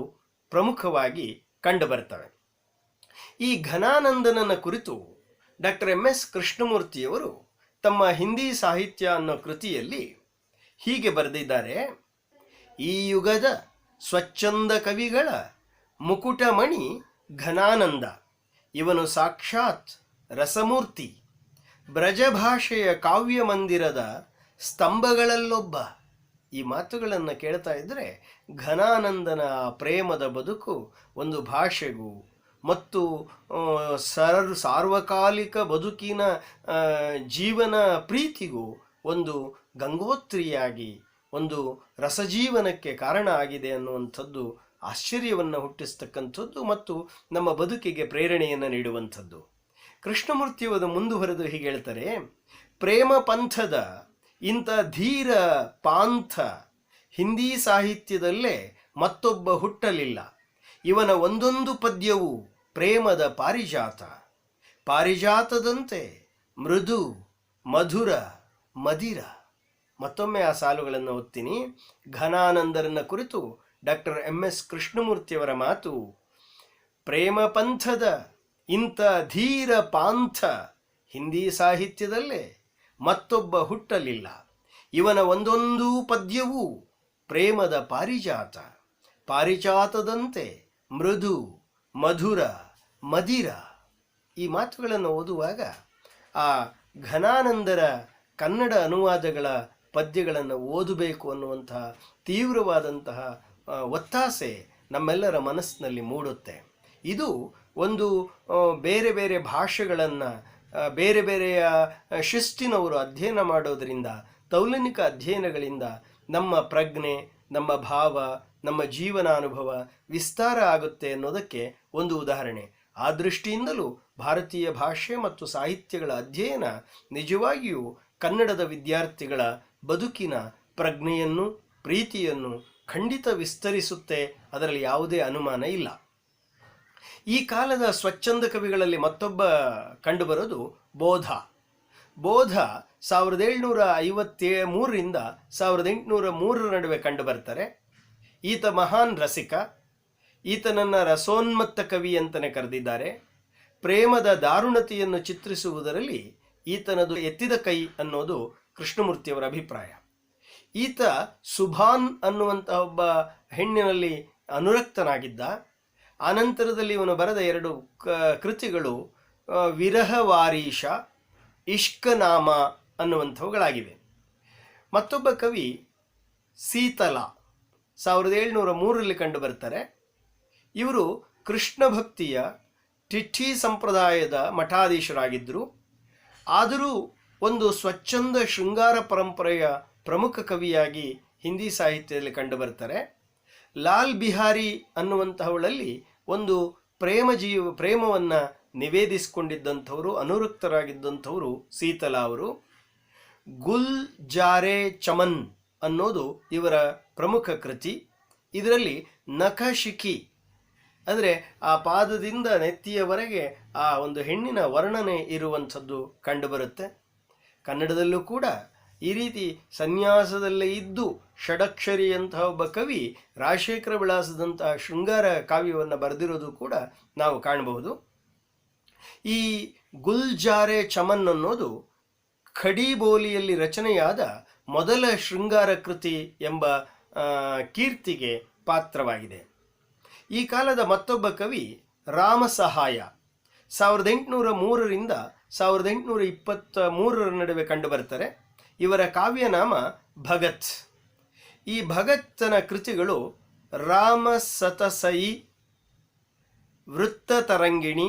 ಪ್ರಮುಖವಾಗಿ ಕಂಡುಬರ್ತವೆ. ಈ ಘನಾನಂದನನ ಕುರಿತು ಡಾಕ್ಟರ್ ಎಂ.ಎಸ್. ಕೃಷ್ಣಮೂರ್ತಿಯವರು ತಮ್ಮ ಹಿಂದಿ ಸಾಹಿತ್ಯ ಅನ್ನೋ ಕೃತಿಯಲ್ಲಿ ಹೀಗೆ ಬರೆದಿದ್ದಾರೆ. ಈ ಯುಗದ ಸ್ವಚ್ಛಂದ ಕವಿಗಳ ಮುಕುಟಮಣಿ ಘನಾನಂದ, ಇವನು ಸಾಕ್ಷಾತ್ ರಸಮೂರ್ತಿ, ಬ್ರಜಭಾಷೆಯ ಕಾವ್ಯ ಮಂದಿರದ ಸ್ತಂಭಗಳಲ್ಲೊಬ್ಬ. ಈ ಮಾತುಗಳನ್ನು ಕೇಳ್ತಾ ಇದ್ದರೆ ಘನಾನಂದನ ಪ್ರೇಮದ ಬದುಕು ಒಂದು ಭಾಷೆಗೂ ಮತ್ತು ಸಾರ್ವಕಾಲಿಕ ಬದುಕಿನ ಜೀವನ ಪ್ರೀತಿಗೂ ಒಂದು ಗಂಗೋತ್ರಿಯಾಗಿ ಒಂದು ರಸಜೀವನಕ್ಕೆ ಕಾರಣ ಆಗಿದೆ ಅನ್ನುವಂಥದ್ದು ಆಶ್ಚರ್ಯವನ್ನು ಹುಟ್ಟಿಸ್ತಕ್ಕಂಥದ್ದು ಮತ್ತು ನಮ್ಮ ಬದುಕಿಗೆ ಪ್ರೇರಣೆಯನ್ನು ನೀಡುವಂಥದ್ದು. ಕೃಷ್ಣಮೂರ್ತಿಯವರು ಮುಂದುವರೆದು ಹೀಗೆ ಹೇಳ್ತಾರೆ, ಪ್ರೇಮ ಪಂಥದ ಇಂಥ ಧೀರ ಪಾಂಥ ಹಿಂದಿ ಸಾಹಿತ್ಯದಲ್ಲೇ ಮತ್ತೊಬ್ಬ ಹುಟ್ಟಲಿಲ್ಲ. ಇವನ ಒಂದೊಂದು ಪದ್ಯವೂ ಪ್ರೇಮದ ಪಾರಿಜಾತ, ಪಾರಿಜಾತದಂತೆ ಮೃದು ಮಧುರ ಮದಿರ. ಮತ್ತೊಮ್ಮೆ ಆ ಸಾಲುಗಳನ್ನು ಓದ್ತೀನಿ. ಘನಾನಂದರನ್ನ ಕುರಿತು ಡಾಕ್ಟರ್ ಎಂ.ಎಸ್. ಕೃಷ್ಣಮೂರ್ತಿಯವರ ಮಾತು, ಪ್ರೇಮ ಪಂಥದ ಇಂಥ ಧೀರ ಪಾಂಥ ಹಿಂದಿ ಸಾಹಿತ್ಯದಲ್ಲೇ ಮತ್ತೊಬ್ಬ ಹುಟ್ಟಲಿಲ್ಲ. ಇವನ ಒಂದೊಂದು ಪದ್ಯವೂ ಪ್ರೇಮದ ಪಾರಿಜಾತ, ಪಾರಿಜಾತದಂತೆ ಮೃದು ಮಧುರ ಮದಿರ. ಈ ಮಾತುಗಳನ್ನು ಓದುವಾಗ ಆ ಘನಾನಂದರ ಕನ್ನಡ ಅನುವಾದಗಳ ಪದ್ಯಗಳನ್ನು ಓದಬೇಕು ಅನ್ನುವಂತಹ ತೀವ್ರವಾದಂತಹ ಒತ್ತಾಸೆ ನಮ್ಮೆಲ್ಲರ ಮನಸ್ಸಿನಲ್ಲಿ ಮೂಡುತ್ತೆ. ಇದು ಒಂದು ಬೇರೆ ಬೇರೆ ಭಾಷೆಗಳನ್ನು ಬೇರೆ ಬೇರೆಯ ಶಿಸ್ತಿನವರು ಅಧ್ಯಯನ ಮಾಡೋದರಿಂದ, ತೌಲನಿಕ ಅಧ್ಯಯನಗಳಿಂದ ನಮ್ಮ ಪ್ರಜ್ಞೆ, ನಮ್ಮ ಭಾವ, ನಮ್ಮ ಜೀವನಾನುಭವ ವಿಸ್ತಾರ ಆಗುತ್ತೆ ಅನ್ನೋದಕ್ಕೆ ಒಂದು ಉದಾಹರಣೆ. ಆ ದೃಷ್ಟಿಯಿಂದಲೂ ಭಾರತೀಯ ಭಾಷೆ ಮತ್ತು ಸಾಹಿತ್ಯಗಳ ಅಧ್ಯಯನ ನಿಜವಾಗಿಯೂ ಕನ್ನಡದ ವಿದ್ಯಾರ್ಥಿಗಳ ಬದುಕಿನ ಪ್ರಜ್ಞೆಯನ್ನು, ಪ್ರೀತಿಯನ್ನು ಖಂಡಿತ ವಿಸ್ತರಿಸುತ್ತೆ. ಅದರಲ್ಲಿ ಯಾವುದೇ ಅನುಮಾನ ಇಲ್ಲ. ಈ ಕಾಲದ ಸ್ವಚ್ಛಂದ ಕವಿಗಳಲ್ಲಿ ಮತ್ತೊಬ್ಬ ಕಂಡುಬರೋದು ಬೋಧ. ಬೋಧ 1753ರಿಂದ 1803 ನಡುವೆ ಕಂಡುಬರ್ತಾರೆ. ಈತ ಮಹಾನ್ ರಸಿಕ. ಈತನನ್ನು ರಸೋನ್ಮತ್ತ ಕವಿ ಅಂತಲೇ ಕರೆದಿದ್ದಾರೆ. ಪ್ರೇಮದ ದಾರುಣತೆಯನ್ನು ಚಿತ್ರಿಸುವುದರಲ್ಲಿ ಈತನದು ಎತ್ತಿದ ಕೈ ಅನ್ನೋದು ಕೃಷ್ಣಮೂರ್ತಿಯವರ ಅಭಿಪ್ರಾಯ. ಈತ ಸುಭಾನ್ ಅನ್ನುವಂಥ ಒಬ್ಬ ಹೆಣ್ಣಿನಲ್ಲಿ ಅನುರಕ್ತನಾಗಿದ್ದ. ಆನಂತರದಲ್ಲಿ ಇವನು ಬರೆದ 2 ಕೃತಿಗಳು ವಿರಹವಾರೀಶ, ಇಷ್ಕನಾಮ ಅನ್ನುವಂಥವುಗಳಾಗಿವೆ. ಮತ್ತೊಬ್ಬ ಕವಿ ಸೀತಲ 1703ರಲ್ಲಿ ಕಂಡು ಬರ್ತಾರೆ. ಇವರು ಕೃಷ್ಣ ಭಕ್ತಿಯ ಟಿಠಿ ಸಂಪ್ರದಾಯದ ಮಠಾಧೀಶರಾಗಿದ್ದರು. ಆದರೂ ಒಂದು ಸ್ವಚ್ಛಂದ ಶೃಂಗಾರ ಪರಂಪರೆಯ ಪ್ರಮುಖ ಕವಿಯಾಗಿ ಹಿಂದಿ ಸಾಹಿತ್ಯದಲ್ಲಿ ಕಂಡುಬರ್ತಾರೆ. ಲಾಲ್ ಬಿಹಾರಿ ಅನ್ನುವಂತಹವಳಲ್ಲಿ ಒಂದು ಪ್ರೇಮವನ್ನು ನಿವೇದಿಸಿಕೊಂಡಿದ್ದಂಥವರು, ಅನುರಕ್ತರಾಗಿದ್ದಂಥವರು ಸೀತಲಾ ಅವರು. ಗುಲ್ ಜಾರೆ ಚಮನ್ ಅನ್ನೋದು ಇವರ ಪ್ರಮುಖ ಕೃತಿ. ಇದರಲ್ಲಿ ನಖಶಿಖಿ ಅಂದರೆ ಆ ಪಾದದಿಂದ ನೆತ್ತಿಯವರೆಗೆ ಆ ಒಂದು ಹೆಣ್ಣಿನ ವರ್ಣನೆ ಇರುವಂಥದ್ದು ಕಂಡುಬರುತ್ತೆ. ಕನ್ನಡದಲ್ಲೂ ಕೂಡ ಈ ರೀತಿ ಸನ್ಯಾಸದಲ್ಲೇ ಇದ್ದು ಷಡಕ್ಷರಿಯಂತಹ ಒಬ್ಬ ಕವಿ ರಾಜಶೇಖರ ವಿಳಾಸದಂತಹ ಶೃಂಗಾರ ಕಾವ್ಯವನ್ನು ಬರೆದಿರೋದು ಕೂಡ ನಾವು ಕಾಣಬಹುದು. ಈ ಗುಲ್ಜಾರೆ ಚಮನ್ ಅನ್ನೋದು ಖಡೀಬೋಲಿಯಲ್ಲಿ ರಚನೆಯಾದ ಮೊದಲ ಶೃಂಗಾರ ಕೃತಿ ಎಂಬ ಕೀರ್ತಿಗೆ ಪಾತ್ರವಾಗಿದೆ. ಈ ಕಾಲದ ಮತ್ತೊಬ್ಬ ಕವಿ ರಾಮಸಹಾಯ 1803ರಿಂದ 1823 ನಡುವೆ ಕಂಡುಬರ್ತಾರೆ. ಇವರ ಕಾವ್ಯನಾಮ ಭಗತ್. ಈ ಭಗತ್ತನ ಕೃತಿಗಳು ರಾಮ ಸತಸಯಿ, ವೃತ್ತತರಂಗಿಣಿ,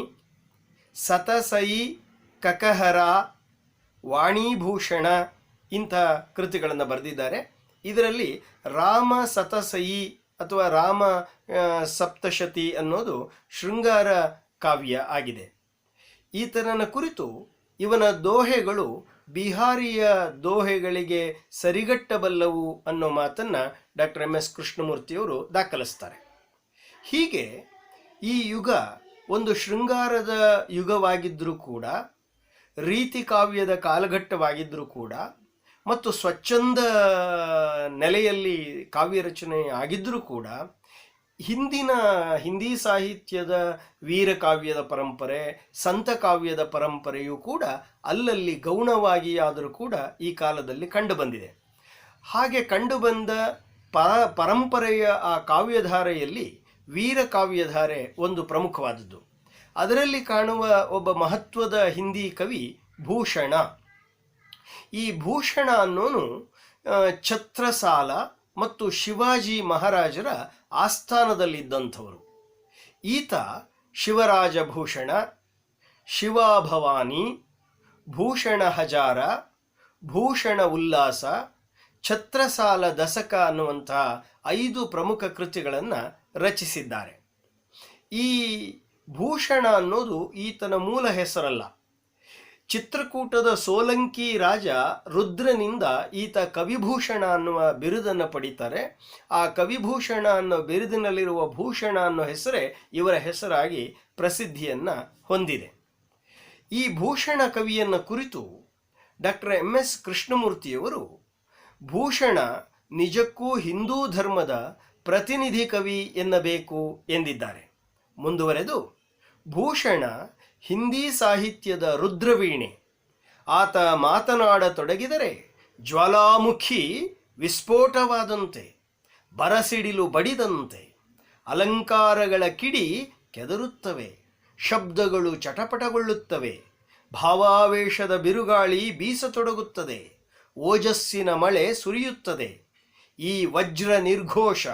ಸತಸಯಿ ಕಕಹರ, ವಾಣಿಭೂಷಣ ಇಂಥ ಕೃತಿಗಳನ್ನು ಬರೆದಿದ್ದಾರೆ. ಇದರಲ್ಲಿ ರಾಮ ಸತಸಯಿ ಅಥವಾ ರಾಮ ಸಪ್ತಶತಿ ಅನ್ನೋದು ಶೃಂಗಾರ ಕಾವ್ಯ ಆಗಿದೆ. ಈತನನ ಕುರಿತು ಇವನ ದೋಹೆಗಳು ಬಿಹಾರಿಯ ದೋಹೆಗಳಿಗೆ ಸರಿಗಟ್ಟಬಲ್ಲವು ಅನ್ನೋ ಮಾತನ್ನು ಡಾಕ್ಟರ್ ಎಂ ಎಸ್ ಕೃಷ್ಣಮೂರ್ತಿಯವರು ದಾಖಲಿಸ್ತಾರೆ. ಹೀಗೆ ಈ ಯುಗ ಒಂದು ಶೃಂಗಾರದ ಯುಗವಾಗಿದ್ದರೂ ಕೂಡ, ರೀತಿ ಕಾವ್ಯದ ಕಾಲಘಟ್ಟವಾಗಿದ್ದರೂ ಕೂಡ, ಮತ್ತು ಸ್ವಚ್ಛಂದ ನೆಲೆಯಲ್ಲಿ ಕಾವ್ಯ ರಚನೆ ಆಗಿದ್ದರೂ ಕೂಡ, ಹಿಂದಿ ಸಾಹಿತ್ಯದ ವೀರಕಾವ್ಯದ ಪರಂಪರೆ, ಸಂತ ಕಾವ್ಯದ ಪರಂಪರೆಯೂ ಕೂಡ ಅಲ್ಲಲ್ಲಿ ಗೌಣವಾಗಿ ಆದರೂ ಕೂಡ ಈ ಕಾಲದಲ್ಲಿ ಕಂಡುಬಂದಿದೆ. ಹಾಗೆ ಕಂಡುಬಂದ ಪರಂಪರೆಯ ಆ ಕಾವ್ಯಧಾರೆಯಲ್ಲಿ ವೀರಕಾವ್ಯಧಾರೆ ಒಂದು ಪ್ರಮುಖವಾದದ್ದು. ಅದರಲ್ಲಿ ಕಾಣುವ ಒಬ್ಬ ಮಹತ್ವದ ಹಿಂದಿ ಕವಿ ಭೂಷಣ. ಈ ಭೂಷಣ ಅನ್ನೋನು ಛತ್ರಸಾಲ ಮತ್ತು ಶಿವಾಜಿ ಮಹಾರಾಜರ ಆಸ್ಥಾನದಲ್ಲಿದ್ದಂಥವರು. ಈತ ಶಿವರಾಜ ಭೂಷಣ, ಶಿವಾಭವಾನಿ, ಭೂಷಣ ಹಜಾರ, ಭೂಷಣ ಉಲ್ಲಾಸ, ಛತ್ರಸಾಲ ದಸಕ ಅನ್ನುವಂತಹ 5 ಪ್ರಮುಖ ಕೃತಿಗಳನ್ನು ರಚಿಸಿದ್ದಾರೆ. ಈ ಭೂಷಣ ಅನ್ನೋದು ಈತನ ಮೂಲ ಹೆಸರಲ್ಲ. ಚಿತ್ರಕೂಟದ ಸೋಲಂಕಿ ರಾಜ ರುದ್ರನಿಂದ ಈತ ಕವಿಭೂಷಣ ಅನ್ನುವ ಬಿರುದನ್ನು ಪಡೀತಾರೆ. ಆ ಕವಿಭೂಷಣ ಅನ್ನೋ ಬಿರುದಿನಲ್ಲಿರುವ ಭೂಷಣ ಅನ್ನೋ ಹೆಸರೇ ಇವರ ಹೆಸರಾಗಿ ಪ್ರಸಿದ್ಧಿಯನ್ನು ಹೊಂದಿದೆ. ಈ ಭೂಷಣ ಕವಿಯನ್ನು ಕುರಿತು ಡಾಕ್ಟರ್ ಎಂ ಎಸ್ ಕೃಷ್ಣಮೂರ್ತಿಯವರು ಭೂಷಣ ನಿಜಕ್ಕೂ ಹಿಂದೂ ಧರ್ಮದ ಪ್ರತಿನಿಧಿ ಕವಿ ಎನ್ನಬೇಕು ಎಂದಿದ್ದಾರೆ. ಮುಂದುವರೆದು, ಭೂಷಣ ಹಿಂದಿ ಸಾಹಿತ್ಯದ ರುದ್ರವೀಣೆ. ಆತ ಮಾತನಾಡತೊಡಗಿದರೆ ಜ್ವಾಲಾಮುಖಿ ವಿಸ್ಫೋಟವಾದಂತೆ, ಬರಸಿಡಿಲು ಬಡಿದಂತೆ, ಅಲಂಕಾರಗಳ ಕಿಡಿ ಕೆದರುತ್ತವೆ, ಶಬ್ದಗಳು ಚಟಪಟಗೊಳ್ಳುತ್ತವೆ, ಭಾವಾವೇಶದ ಬಿರುಗಾಳಿ ಬೀಸತೊಡಗುತ್ತದೆ, ಓಜಸ್ಸಿನ ಮಳೆ ಸುರಿಯುತ್ತದೆ. ಈ ವಜ್ರ ನಿರ್ಘೋಷ,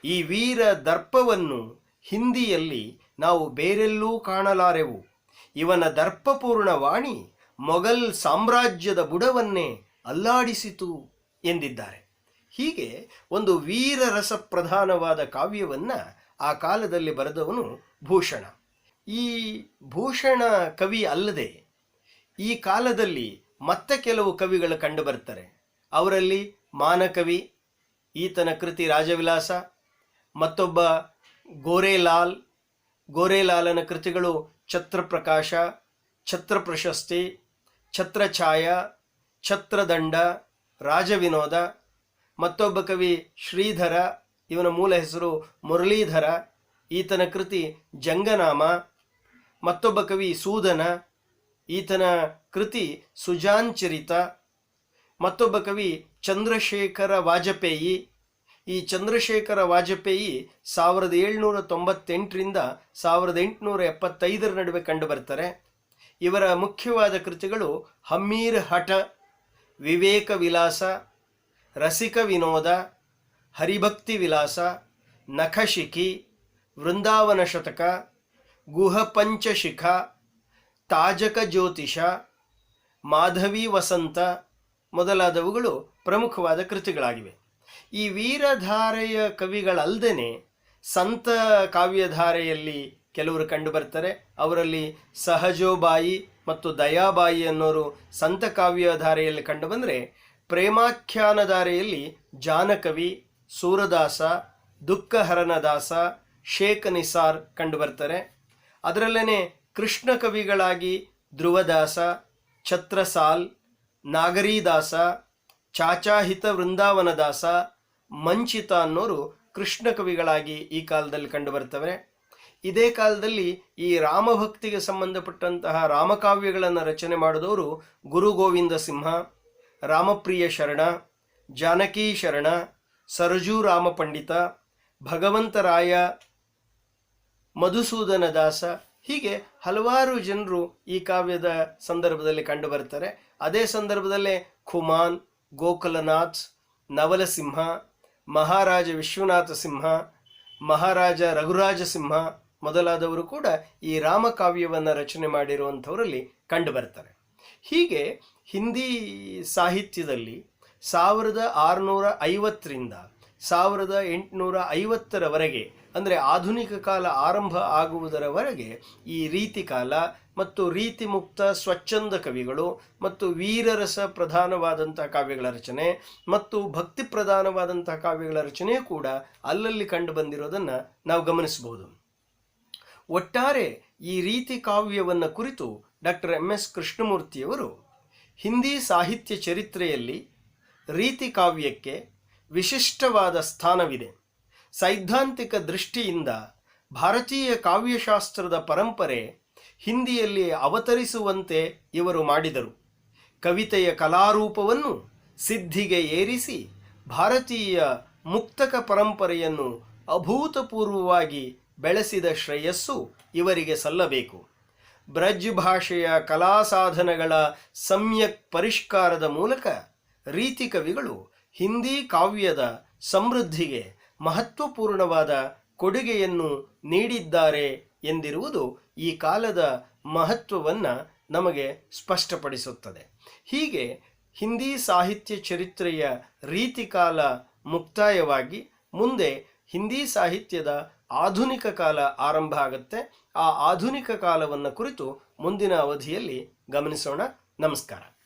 ಈ ವೀರ ದರ್ಪವನ್ನು ಹಿಂದಿಯಲ್ಲಿ ನಾವು ಬೇರೆಲ್ಲೂ ಕಾಣಲಾರೆವು. ಇವನ ದರ್ಪಪೂರ್ಣ ವಾಣಿ ಮೊಘಲ್ ಸಾಮ್ರಾಜ್ಯದ ಬುಡವನ್ನೇ ಅಲ್ಲಾಡಿಸಿತು ಎಂದಿದ್ದಾರೆ. ಹೀಗೆ ಒಂದು ವೀರರಸ ಪ್ರಧಾನವಾದ ಕಾವ್ಯವನ್ನು ಆ ಕಾಲದಲ್ಲಿ ಬರೆದವನು ಭೂಷಣ. ಈ ಭೂಷಣ ಕವಿ ಅಲ್ಲದೆ ಈ ಕಾಲದಲ್ಲಿ ಮತ್ತೆ ಕೆಲವು ಕವಿಗಳು ಕಂಡುಬರ್ತಾರೆ. ಅವರಲ್ಲಿ ಮಾನಕವಿ, ಈತನ ಕೃತಿ ರಾಜವಿಲಾಸ, ಮತ್ತೊಬ್ಬ ಗೋರೆಲಾಲನ ಕೃತಿಗಳು ಛತ್ರಪ್ರಕಾಶ, ಛತ್ರಪ್ರಶಸ್ತಿ, ಛತ್ರಛಾಯ, ಛತ್ರದಂಡ, ರಾಜವಿನೋದ. ಮತ್ತೊಬ್ಬ ಕವಿ ಶ್ರೀಧರ, ಇವನ ಮೂಲ ಹೆಸರು ಮುರಳೀಧರ, ಈತನ ಕೃತಿ ಜಂಗನಾಮ. ಮತ್ತೊಬ್ಬ ಕವಿ ಸೂದನ, ಈತನ ಕೃತಿ ಸುಜಾನ್ಚರಿತ. ಮತ್ತೊಬ್ಬ ಕವಿ ಚಂದ್ರಶೇಖರ ವಾಜಪೇಯಿ. ಈ ಚಂದ್ರಶೇಖರ ವಾಜಪೇಯಿ 1798ರಿಂದ 1875 ನಡುವೆ ಕಂಡುಬರ್ತಾರೆ. ಇವರ ಮುಖ್ಯವಾದ ಕೃತಿಗಳು ಹಮ್ಮೀರ್ ಹಠ, ವಿವೇಕ ವಿಲಾಸ, ರಸಿಕ ವಿನೋದ, ಹರಿಭಕ್ತಿ ವಿಲಾಸ, ನಖಶಿಖಿ, ವೃಂದಾವನ ಶತಕ, ಗುಹಪಂಚಶಿಖ, ತಾಜಕ ಜ್ಯೋತಿಷ, ಮಾಧವಿ ವಸಂತ ಮೊದಲಾದವುಗಳು ಪ್ರಮುಖವಾದ ಕೃತಿಗಳಾಗಿವೆ. ಈ ವೀರಧಾರೆಯ ಕವಿಗಳಲ್ಲದೆ ಸಂತ ಕಾವ್ಯಧಾರೆಯಲ್ಲಿ ಕೆಲವರು ಕಂಡುಬರ್ತಾರೆ. ಅವರಲ್ಲಿ ಸಹಜೋಬಾಯಿ ಮತ್ತು ದಯಾಬಾಯಿ ಅನ್ನೋರು ಸಂತ ಕಾವ್ಯಧಾರೆಯಲ್ಲಿ ಕಂಡುಬಂದರೆ, ಪ್ರೇಮಾಖ್ಯಾನಧಾರೆಯಲ್ಲಿ ಜಾನಕವಿ, ಸೂರದಾಸ, ದುಃಖಹರನದಾಸ, ಶೇಖ್ ನಿಸಾರ್ ಕಂಡುಬರ್ತಾರೆ. ಅದರಲ್ಲೇ ಕೃಷ್ಣ ಕವಿಗಳಾಗಿ ಧ್ರುವದಾಸ, ಛತ್ರಸಾಲ್, ನಾಗರೀದಾಸ, ಚಾಚಾಹಿತ ವೃಂದಾವನದಾಸ, ಮಂಚಿತ ಅನ್ನೋರು ಕೃಷ್ಣ ಕವಿಗಳಾಗಿ ಈ ಕಾಲದಲ್ಲಿ ಕಂಡುಬರ್ತವೆ. ಇದೇ ಕಾಲದಲ್ಲಿ ಈ ರಾಮಭಕ್ತಿಗೆ ಸಂಬಂಧಪಟ್ಟಂತಹ ರಾಮಕಾವ್ಯಗಳನ್ನು ರಚನೆ ಮಾಡಿದವರು ಗುರು ಗೋವಿಂದ ಸಿಂಹ, ರಾಮಪ್ರಿಯ ಶರಣ, ಜಾನಕಿ ಶರಣ, ಸರಜೂ ರಾಮ ಪಂಡಿತ, ಭಗವಂತರಾಯ, ಮಧುಸೂದನ ದಾಸ ಹೀಗೆ ಹಲವಾರು ಜನರು ಈ ಕಾವ್ಯದ ಸಂದರ್ಭದಲ್ಲಿ ಕಂಡು ಬರ್ತಾರೆ. ಅದೇ ಸಂದರ್ಭದಲ್ಲೇ ಖುಮಾನ್, ಗೋಕುಲನಾಥ್, ನವಲಸಿಂಹ, ಮಹಾರಾಜ ವಿಶ್ವನಾಥ ಸಿಂಹ, ಮಹಾರಾಜ ರಘುರಾಜ ಸಿಂಹ ಮೊದಲಾದವರು ಕೂಡ ಈ ರಾಮಕಾವ್ಯವನ್ನು ರಚನೆ ಮಾಡಿರುವಂಥವರಲ್ಲಿ ಕಂಡು ಬರ್ತಾರೆ. ಹೀಗೆ ಹಿಂದಿ ಸಾಹಿತ್ಯದಲ್ಲಿ 1650ರಿಂದ 1850ರವರೆಗೆ, ಅಂದರೆ ಆಧುನಿಕ ಕಾಲ ಆರಂಭ ಆಗುವುದರವರೆಗೆ ಈ ರೀತಿಕಾಲ ಮತ್ತು ರೀತಿ ಮುಕ್ತ ಸ್ವಚ್ಛಂದ ಕವಿಗಳು ಮತ್ತು ವೀರರಸ ಪ್ರಧಾನವಾದಂಥ ಕಾವ್ಯಗಳ ರಚನೆ ಮತ್ತು ಭಕ್ತಿ ಪ್ರಧಾನವಾದಂಥ ಕಾವ್ಯಗಳ ರಚನೆಯೂ ಕೂಡ ಅಲ್ಲಲ್ಲಿ ಕಂಡು ಬಂದಿರೋದನ್ನು ನಾವು ಗಮನಿಸಬಹುದು. ಒಟ್ಟಾರೆ ಈ ರೀತಿ ಕಾವ್ಯವನ್ನು ಕುರಿತು ಡಾಕ್ಟರ್ MS ಕೃಷ್ಣಮೂರ್ತಿಯವರು ಹಿಂದಿ ಸಾಹಿತ್ಯ ಚರಿತ್ರೆಯಲ್ಲಿ ರೀತಿ ಕಾವ್ಯಕ್ಕೆ ವಿಶಿಷ್ಟವಾದ ಸ್ಥಾನವಿದೆ. ಸೈದ್ಧಾಂತಿಕ ದೃಷ್ಟಿಯಿಂದ ಭಾರತೀಯ ಕಾವ್ಯಶಾಸ್ತ್ರದ ಪರಂಪರೆ ಹಿಂದಿಯಲ್ಲಿ ಅವತರಿಸುವಂತೆ ಇವರು ಮಾಡಿದರು. ಕವಿತೆಯ ಕಲಾರೂಪವನ್ನು ಸಿದ್ಧಿಗೆ ಏರಿಸಿ ಭಾರತೀಯ ಮುಕ್ತಕ ಪರಂಪರೆಯನ್ನು ಅಭೂತಪೂರ್ವವಾಗಿ ಬೆಳೆಸಿದ ಶ್ರೇಯಸ್ಸು ಇವರಿಗೆ ಸಲ್ಲಬೇಕು. ಬ್ರಜ್ ಭಾಷೆಯ ಕಲಾ ಸಾಧನಗಳ ಸಮ್ಯಕ್ ಪರಿಷ್ಕಾರದ ಮೂಲಕ ರೀತಿ ಕವಿಗಳು ಹಿಂದಿ ಕಾವ್ಯದ ಸಮೃದ್ಧಿಗೆ ಮಹತ್ವಪೂರ್ಣವಾದ ಕೊಡುಗೆಯನ್ನು ನೀಡಿದ್ದಾರೆ ಎಂದಿರುವುದು ಈ ಕಾಲದ ಮಹತ್ವವನ್ನು ನಮಗೆ ಸ್ಪಷ್ಟಪಡಿಸುತ್ತದೆ. ಹೀಗೆ ಹಿಂದಿ ಸಾಹಿತ್ಯ ಚರಿತ್ರೆಯ ರೀತಿಕಾಲ ಮುಕ್ತಾಯವಾಗಿ ಮುಂದೆ ಹಿಂದಿ ಸಾಹಿತ್ಯದ ಆಧುನಿಕ ಕಾಲ ಆರಂಭ ಆಗುತ್ತೆ. ಆ ಆಧುನಿಕ ಕಾಲವನ್ನು ಕುರಿತು ಮುಂದಿನ ಅವಧಿಯಲ್ಲಿ ಗಮನಿಸೋಣ. ನಮಸ್ಕಾರ.